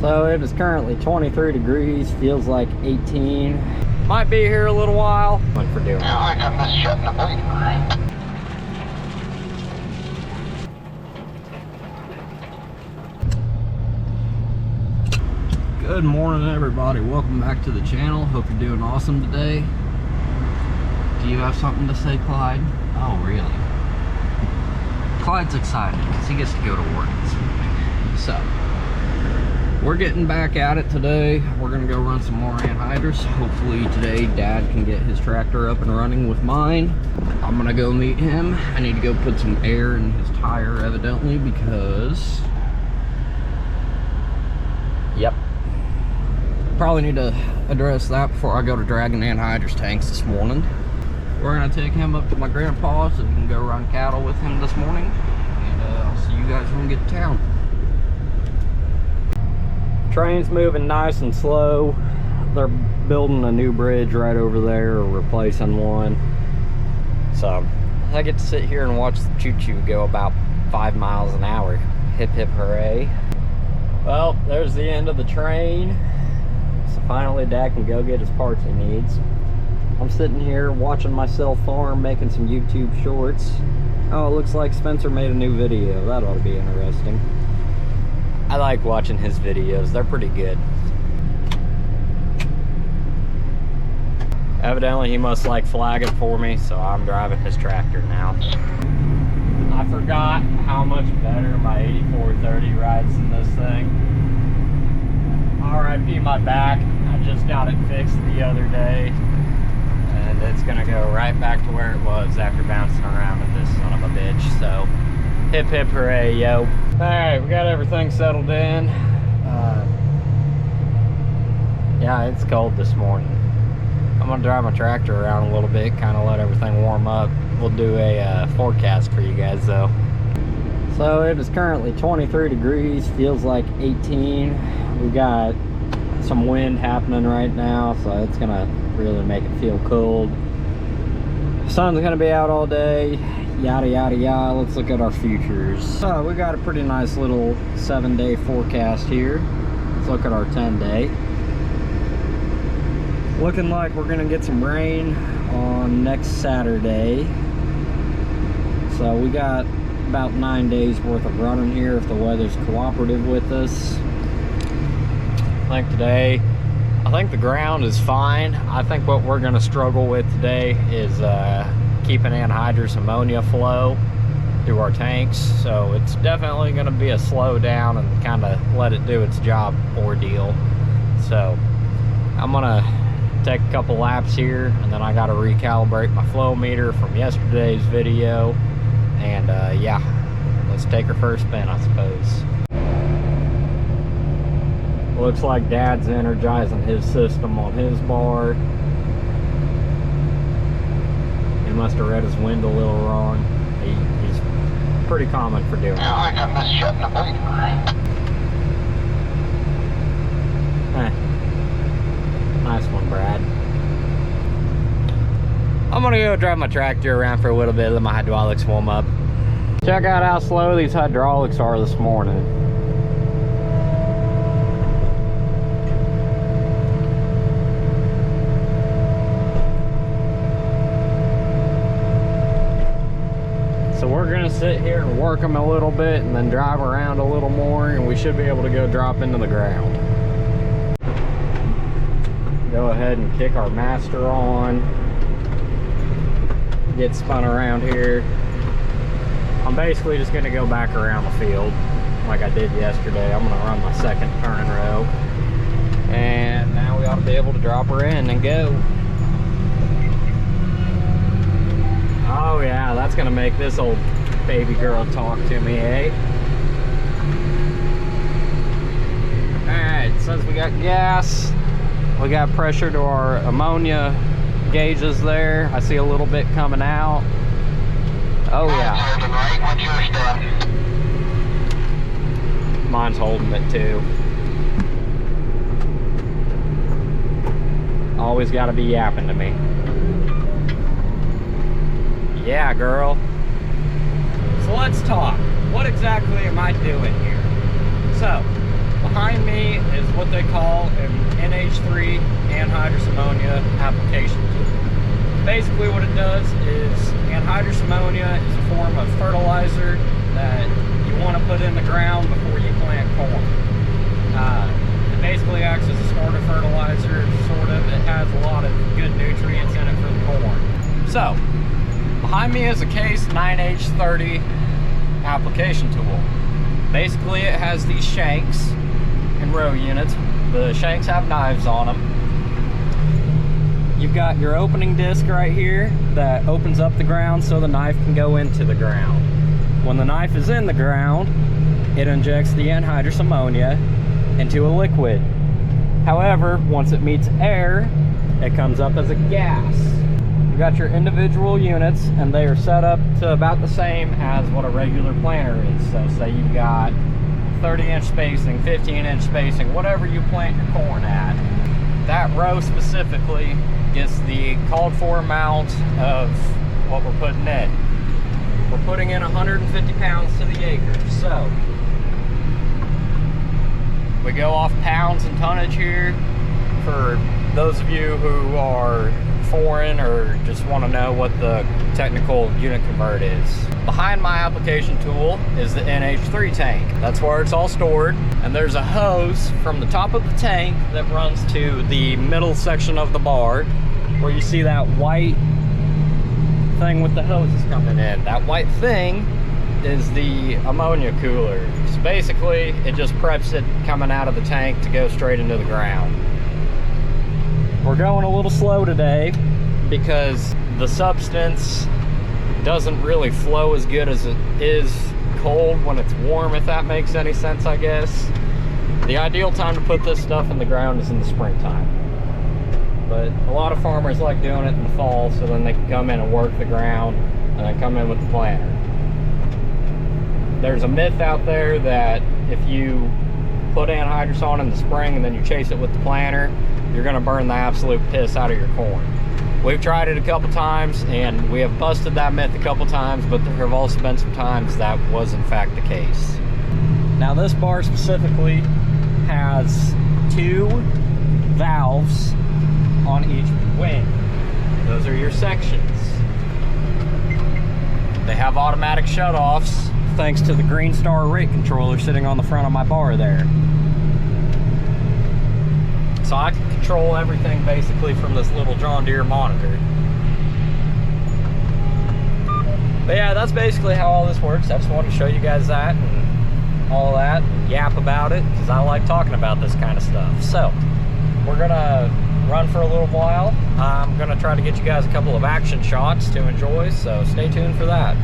So it is currently 23 degrees, feels like 18. Might be here a little while. What for doing? Yeah, I got this shut in the boot. Good morning, everybody. Welcome back to the channel. Hope you're doing awesome today. Do you have something to say, Clyde? Oh, really? Clyde's excited because he gets to go to work this morning. So, we're getting back at it today. We're gonna go run some more ANHYDROUS. Hopefully today Dad can get his tractor up and running with mine. I'm gonna go meet him. I need to go put some air in his tire evidently because, yep. Probably need to address that before I go to dragging ANHYDROUS tanks this morning. We're gonna take him up to my grandpa's so we can go run cattle with him this morning. And I'll see you guys when we get to town. Train's moving nice and slow. They're building a new bridge right over there, or replacing one. So I get to sit here and watch the choo-choo go about 5 miles an hour. Hip hip hooray. Well, there's the end of the train. So finally Dad can go get his parts he needs. I'm sitting here watching myself farm, making some YouTube shorts. Oh, it looks like Spencer made a new video. That ought to be interesting. I like watching his videos. They're pretty good. Evidently he must like flagging for me, so I'm driving his tractor now. I forgot how much better my 8430 rides than this thing. RIP my back. I just got it fixed the other day, and it's gonna go right back to where it was after bouncing around with this son of a bitch. So hip hip hooray, yo. All right, we got everything settled in. Yeah, it's cold this morning. I'm gonna drive my tractor around a little bit, kind of let everything warm up. We'll do a forecast for you guys though. So it is currently 23 degrees, feels like 18. We got some wind happening right now, so it's gonna really make it feel cold. Sun's gonna be out all day, yada yada yada. Let's look at our futures. So we got a pretty nice little 7-day forecast here. Let's look at our 10-day. Looking like we're gonna get some rain on next Saturday. So we got about 9 days worth of running here if the weather's cooperative with us. I think the ground is fine. I think what we're gonna struggle with today is keeping anhydrous ammonia flow through our tanks. So it's definitely gonna be a slow down and kind of let it do its job ordeal. So I'm gonna take a couple laps here, and then I gotta recalibrate my flow meter from yesterday's video. And yeah, let's take our first spin, I suppose. Looks like Dad's energizing his system on his bar. He must have read his wind a little wrong. He's pretty common for doing Yeah, I got this shut in the boot. Nice one, Brad. I'm gonna go drive my tractor around for a little bit, let my hydraulics warm up. Check out how slow these hydraulics are this morning. So we're gonna sit here and work them a little bit and then drive around a little more, and we should be able to go drop into the ground. Go ahead and kick our master on. Get spun around here. I'm basically just gonna go back around the field like I did yesterday. I'm gonna run my second turn row. And now we ought to be able to drop her in and go. Oh yeah, that's gonna make this old baby girl talk to me, eh? Alright, it says we got gas. We got pressure to our ammonia gauges there. I see a little bit coming out. Oh yeah. Mine's holding it too. Always gotta be yapping to me. Yeah, girl. So let's talk. What exactly am I doing here? So, Behind me is what they call an NH3 anhydrous ammonia application tool. Basically what it does is anhydrous ammonia is a form of fertilizer that you want to put in the ground before you plant corn. It basically acts as a sort of fertilizer, It has a lot of good nutrients in it for the corn. So, behind me is a Case 9H30 application tool. Basically it has these shanks and row units. The shanks have knives on them. You've got your opening disc right here that opens up the ground so the knife can go into the ground. When the knife is in the ground, it injects the anhydrous ammonia into a liquid. However, once it meets air, it comes up as a gas. You got your individual units, and they are set up to about the same as what a regular planter is. So say you've got 30-inch spacing, 15-inch spacing, whatever you plant your corn at. That row specifically gets the called for amount of what we're putting in. We're putting in 150 pounds to the acre. So we go off pounds and tonnage here for those of you who are foreign or just want to know what the technical unit convert is. Behind my application tool is the NH3 tank. That's where it's all stored, and there's a hose from the top of the tank that runs to the middle section of the bar where you see that white thing with the hoses coming in. That white thing is the ammonia cooler. So basically it just preps it coming out of the tank to go straight into the ground. We're going a little slow today because the substance doesn't really flow as good as it is cold when it's warm, if that makes any sense, I guess. The ideal time to put this stuff in the ground is in the springtime. But a lot of farmers like doing it in the fall so then they can come in and work the ground and then come in with the planter. There's a myth out there that if you put anhydrous on in the spring and then you chase it with the planter, you're gonna burn the absolute piss out of your corn. We've tried it a couple times and we have busted that myth a couple times, but there have also been some times that was in fact the case. Now this bar specifically has 2 valves on each wing. Those are your sections. They have automatic shutoffs thanks to the Green Star rate controller sitting on the front of my bar there. So I can control everything basically from this little John Deere monitor. But yeah, that's basically how all this works. I just wanted to show you guys that and all that, and yap about it, because I like talking about this kind of stuff. So, we're gonna run for a little while. I'm gonna try to get you guys a couple of action shots to enjoy, so stay tuned for that.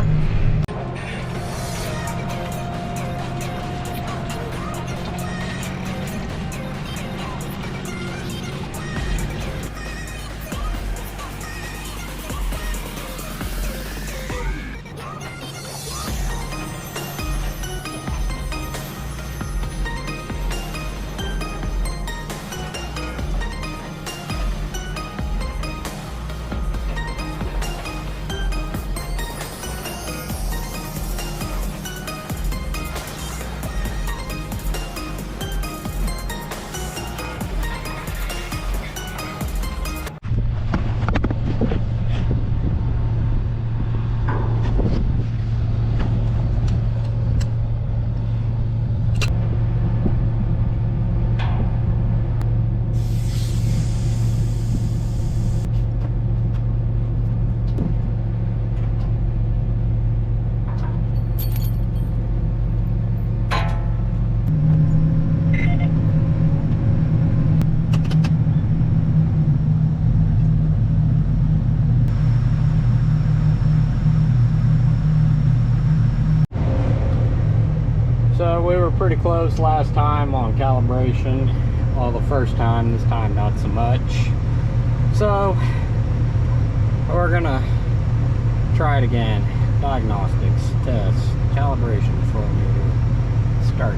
So we were pretty close last time on calibration. Well, the first time, this time not so much. So we're gonna try it again. Diagnostics, test, calibration flow meter, start.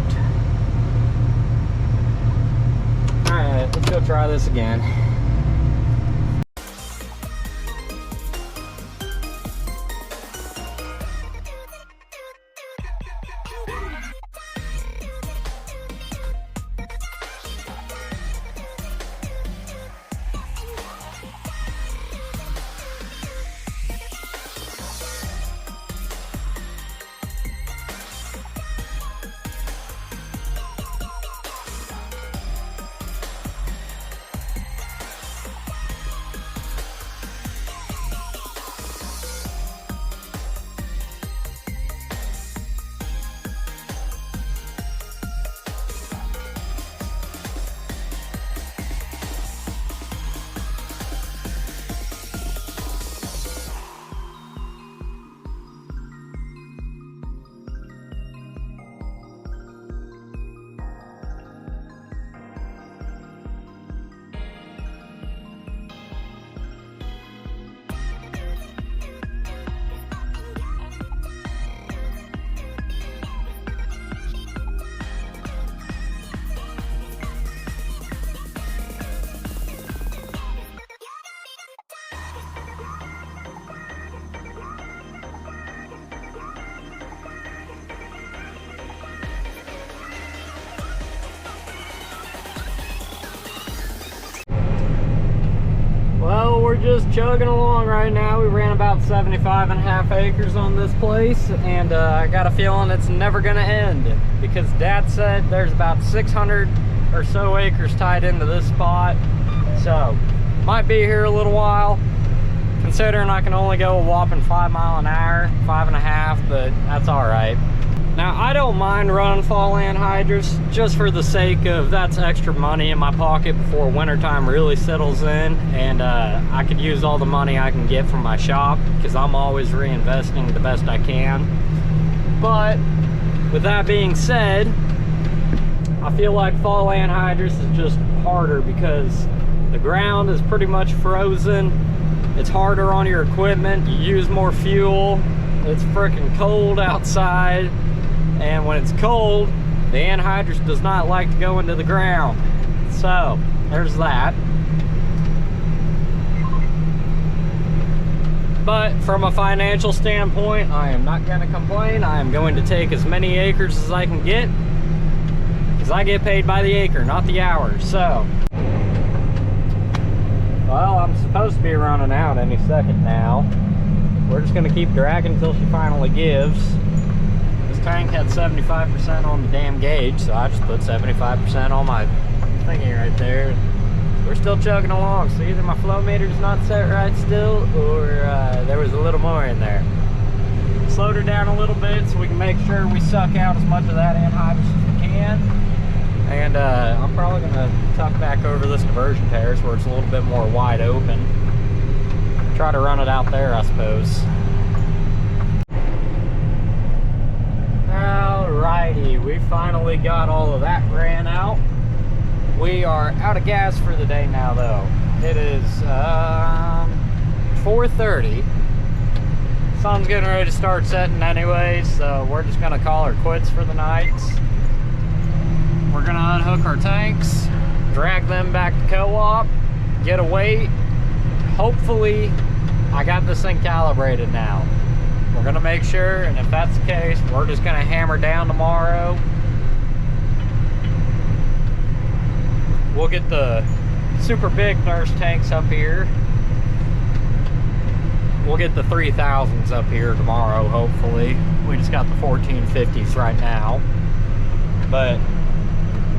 Alright, let's go try this again. just chugging along right now. We ran about 75.5 acres on this place, and I got a feeling it's never gonna end, because Dad said there's about 600 or so acres tied into this spot. So might be here a little while, considering I can only go a whopping 5 miles an hour, 5.5, but that's all right. Now, I don't mind running fall anhydrous just for the sake of that's extra money in my pocket before wintertime really settles in, and I could use all the money I can get from my shop, because I'm always reinvesting the best I can. But with that being said, I feel like fall anhydrous is just harder because the ground is pretty much frozen. It's harder on your equipment. You use more fuel. It's freaking cold outside. And when it's cold, the anhydrous does not like to go into the ground. So, there's that. But from a financial standpoint, I am not going to complain. I am going to take as many acres as I can get, because I get paid by the acre, not the hour. So, well, I'm supposed to be running out any second now. We're just going to keep dragging until she finally gives. Tank had 75% on the damn gauge, so I just put 75% on my thingy right there. We're still chugging along, so either my flow meter's not set right still, or there was a little more in there. Slowed her down a little bit so we can make sure we suck out as much of that anhydrous as we can. And I'm probably going to tuck back over this diversion terrace where it's a little bit more wide open. Try to run it out there, I suppose. Alrighty, we finally got all of that ran out. We are out of gas for the day now, though. It is 4:30. Sun's getting ready to start setting anyway, so we're just gonna call her quits for the night. We're gonna unhook our tanks, drag them back to co-op, get a weight. Hopefully, I got this thing calibrated now. We're gonna make sure, and if that's the case, we're just gonna hammer down tomorrow. We'll get the super big nurse tanks up here. We'll get the 3000s up here tomorrow, hopefully. We just got the 1450s right now. But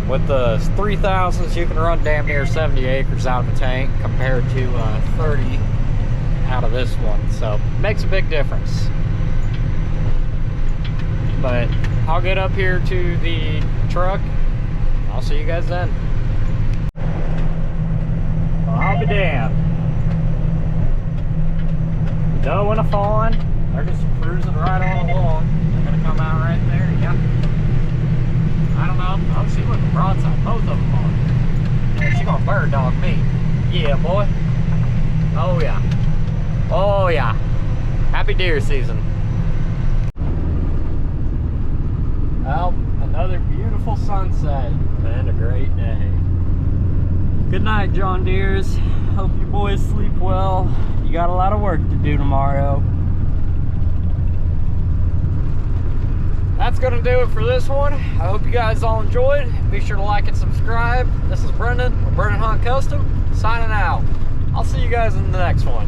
with the 3000s, you can run damn near 70 acres out of a tank compared to 30 out of this one. So, it makes a big difference. But I'll get up here to the truck. I'll see you guys then. Well, I'll be damned. Doe and a fawn. They're just cruising right on along. They're gonna come out right there. Yeah. I don't know. Oh, she went broadside. Both of them on. Yeah, she gonna bird dog me. Yeah, boy. Oh yeah. Oh yeah. Happy deer season. Well, another beautiful sunset and a great day. Good night, John Deeres. Hope you boys sleep well. You got a lot of work to do tomorrow. That's gonna do it for this one. I hope you guys all enjoyed. Be sure to like and subscribe. This is Brendan with Brendan Hunt Custom, signing out. I'll see you guys in the next one.